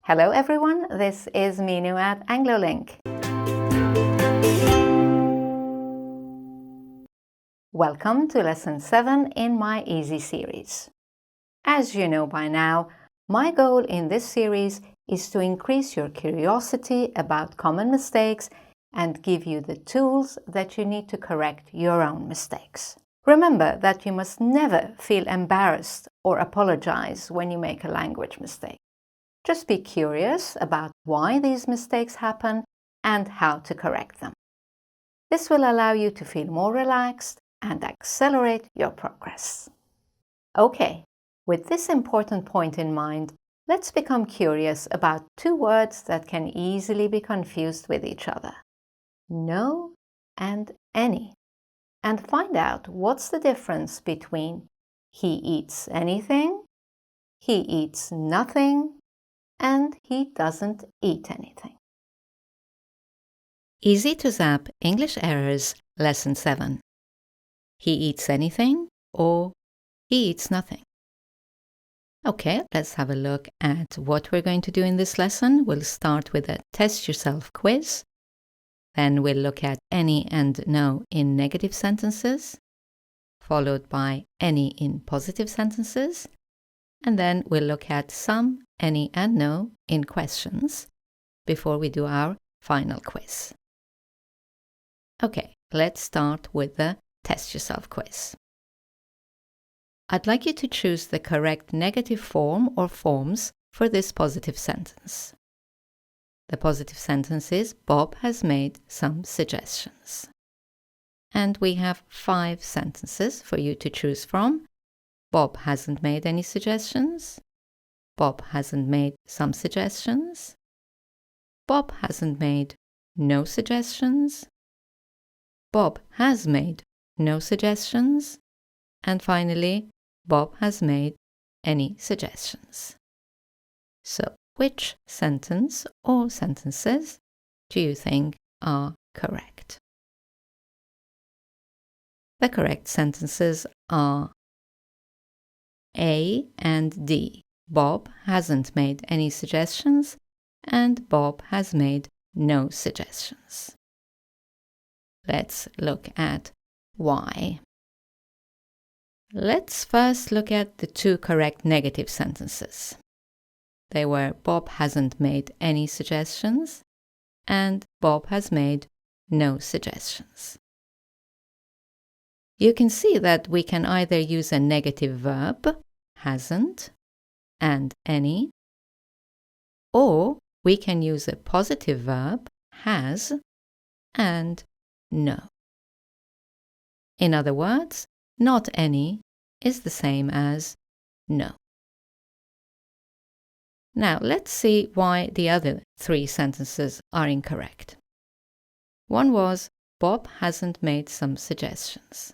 Hello everyone, this is Minu at Anglo-Link. Welcome to Lesson 7 in my EZEE series. As you know by now, my goal in this series is to increase your curiosity about common mistakes and give you the tools that you need to correct your own mistakes. Remember that you must never feel embarrassed or apologize when you make a language mistake. Just be curious about why these mistakes happen and how to correct them. This will allow you to feel more relaxed and accelerate your progress. Okay, with this important point in mind, let's become curious about two words that can easily be confused with each other: no and any, and find out what's the difference between he eats anything, he eats nothing, and he doesn't eat anything. Easy to zap English errors, Lesson 7. He eats anything or he eats nothing. Okay, let's have a look at what we're going to do in this lesson. We'll start with a test yourself quiz. Then we'll look at any and no in negative sentences, followed by any in positive sentences. And then we'll look at some, any and no in questions before we do our final quiz. Okay, let's start with the test yourself quiz. I'd like you to choose the correct negative form or forms for this positive sentence. The positive sentence is Bob has made some suggestions. And we have 5 sentences for you to choose from. Bob hasn't made any suggestions. Bob hasn't made some suggestions. Bob hasn't made no suggestions. Bob has made no suggestions. And finally, Bob has made any suggestions. So, which sentence or sentences do you think are correct? The correct sentences are A and D. Bob hasn't made any suggestions and Bob has made no suggestions. Let's look at why. Let's first look at the 2 correct negative sentences. They were Bob hasn't made any suggestions and Bob has made no suggestions. You can see that we can either use a negative verb, hasn't, and any, or we can use a positive verb, has, and no. In other words, not any is the same as no. Now let's see why the other 3 sentences are incorrect. One was Bob hasn't made some suggestions.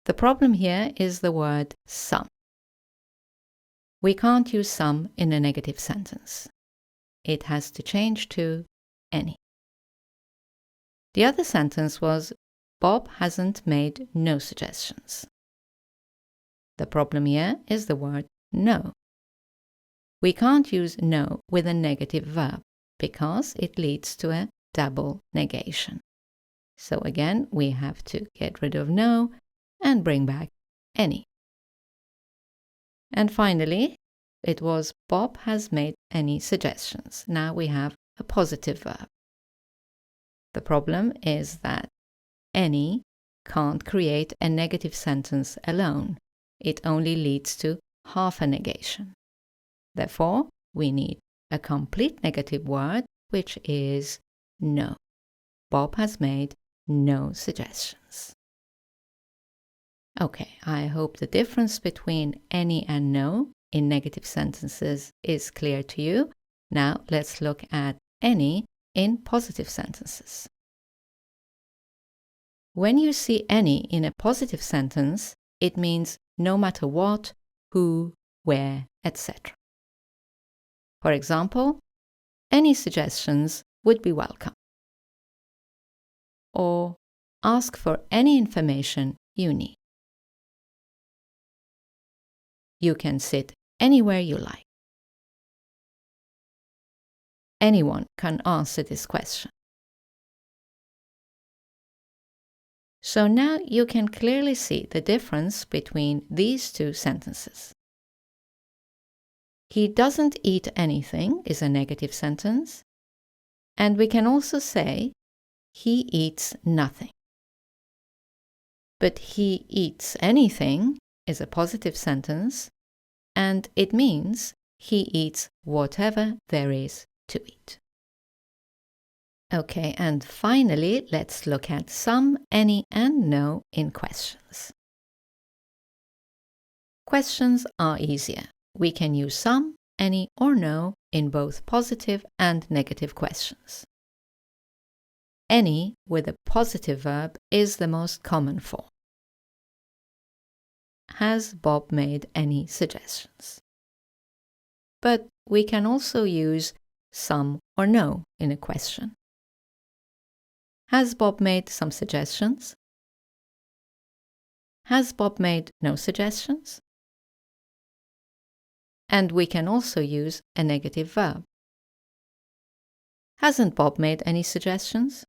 The problem here is the word some. We can't use some in a negative sentence. It has to change to any. The other sentence was Bob hasn't made no suggestions. The problem here is the word no. We can't use no with a negative verb because it leads to a double negation. So again, we have to get rid of no and bring back any. And finally, it was Bob has made any suggestions. Now we have a positive verb. The problem is that any can't create a negative sentence alone. It only leads to half a negation. Therefore, we need a complete negative word, which is no. Bob has made no suggestions. Okay, I hope the difference between any and no in negative sentences is clear to you. Now let's look at any in positive sentences. When you see any in a positive sentence, it means no matter what, who, where, etc. For example, any suggestions would be welcome. Or ask for any information you need. You can sit anywhere you like. Anyone can answer this question. So now you can clearly see the difference between these two sentences. He doesn't eat anything is a negative sentence, and we can also say he eats nothing. But he eats anything is a positive sentence, and it means he eats whatever there is to eat. Okay, and finally, let's look at some, any, and no in questions. Questions are easier. We can use some, any, or no in both positive and negative questions. Any with a positive verb is the most common form. Has Bob made any suggestions? But we can also use some or no in a question. Has Bob made some suggestions? Has Bob made no suggestions? And we can also use a negative verb. Hasn't Bob made any suggestions?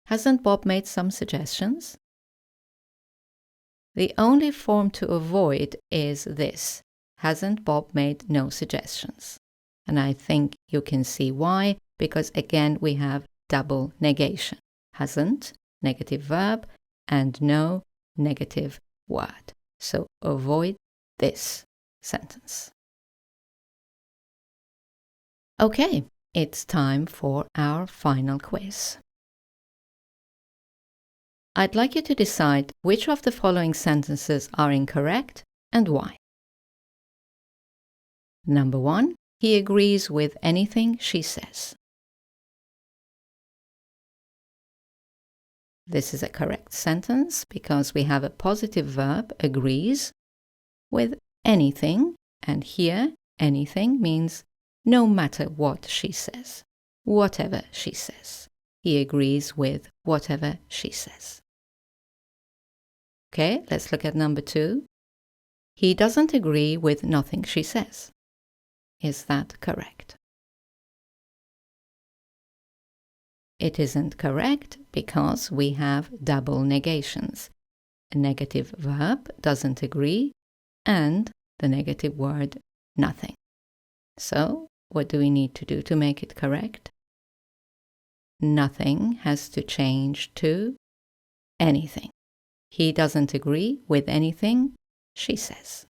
Hasn't Bob made some suggestions? The only form to avoid is this. Hasn't Bob made no suggestions? And I think you can see why, because again we have double negation. Hasn't, negative verb, and no, negative word. So avoid this sentence. Okay, it's time for our final quiz. I'd like you to decide which of the following sentences are incorrect and why. Number 1, he agrees with anything she says. This is a correct sentence because we have a positive verb, agrees, with anything, and here anything means no matter what she says, whatever she says. He agrees with whatever she says. Okay, let's look at number 2. He doesn't agree with nothing she says. Is that correct? It isn't correct because we have double negations. A negative verb doesn't agree and the negative word nothing. So, what do we need to do to make it correct? Nothing has to change to anything. He doesn't agree with anything she says.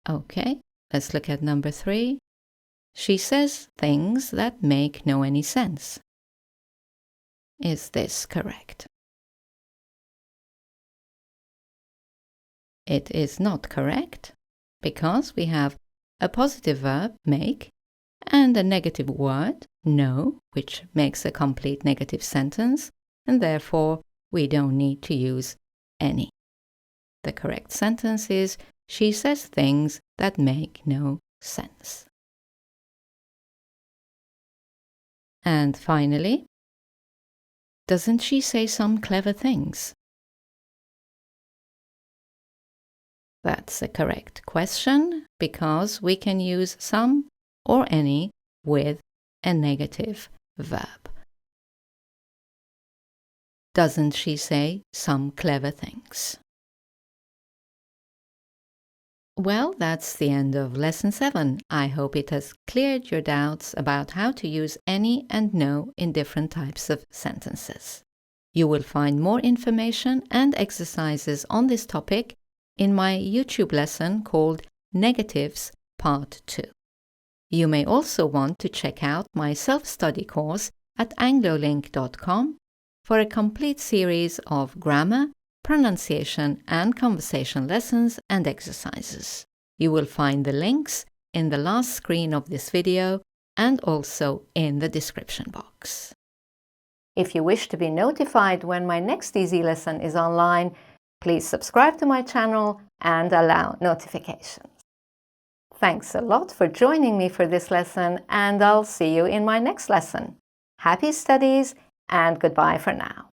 Okay, let's look at number 3. She says things that make no any sense. Is this correct? It is not correct because we have a positive verb, make, and a negative word, no, which makes a complete negative sentence, and therefore we don't need to use any. The correct sentence is, she says things that make no sense. And finally, doesn't she say some clever things? That's a correct question because we can use some or any with a negative verb. Doesn't she say some clever things? Well, that's the end of Lesson 7. I hope it has cleared your doubts about how to use any and no in different types of sentences. You will find more information and exercises on this topic in my YouTube lesson called Negatives Part 2. You may also want to check out my self-study course at Anglo-Link.com for a complete series of grammar, pronunciation and conversation lessons and exercises. You will find the links in the last screen of this video and also in the description box. If you wish to be notified when my next EZEE lesson is online, please subscribe to my channel and allow notifications. Thanks a lot for joining me for this lesson, and I'll see you in my next lesson. Happy studies and goodbye for now.